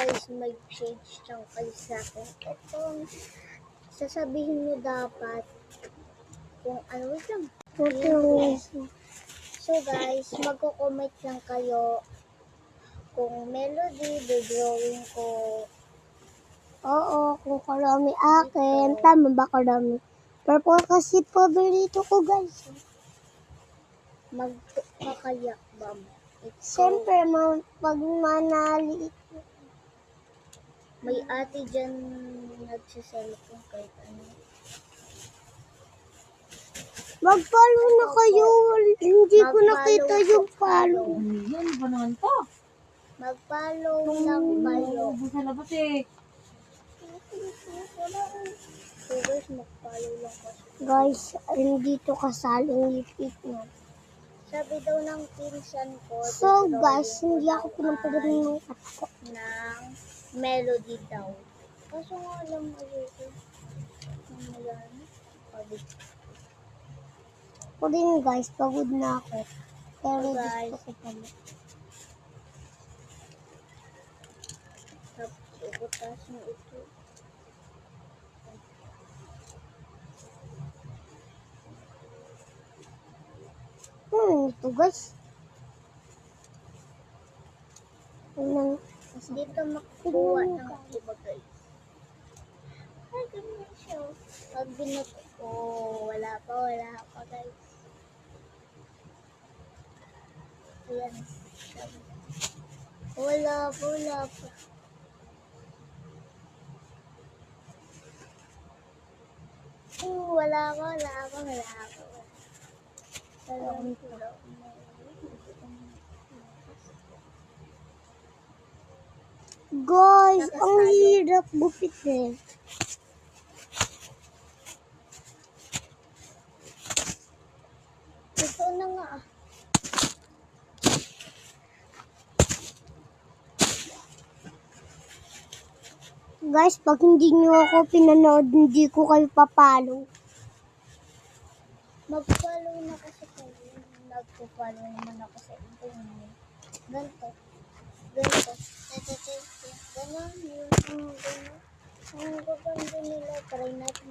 guys, may change lang kayo sa akin. Ito, sasabihin nyo dapat kung ano lang. So guys, magko-comment lang kayo kung melody, drawing ko. Oo, kung karami akin. Tama ba karami? Purple kasi paborito ko, guys. Magkakayak ba mo? Siyempre, pag manali, May ate dyan nagsiselfon kahit ano. mag-follow na kayo. Hindi ko nakita yung follow. Yan, ba naman to? Mag-follow lang kayo. Ubo sa labas eh. So guys, mag-follow lang kasi. Guys, hindi to kasaling lipit na. Sabi daw ng pinsan ko, So, guys, hindi ako pinapagaling ng ko. ng melody daw. Kaso nga alam mo ayoko. Ano yan? Pagod. Ako din, guys, pagod na ako. Pero So, guys, gusto ko pala. tapos ibutas mo ito. Ito, guys. Unang, Dito makukuha ng iba guys. Ay, ganun siya. Pag binuto ko, wala pa guys. Ayan. Wala pa. Wala pa. guys, ang hirap gupitin. Ito na nga. Guys, pag hindi nyo ako pinanood, hindi ko kayo papalo. Mag-follow na kasi kayo. Nagpo-follow naman ako sa internet. Ganito. Ganun. Ang gaganda nila. Try natin.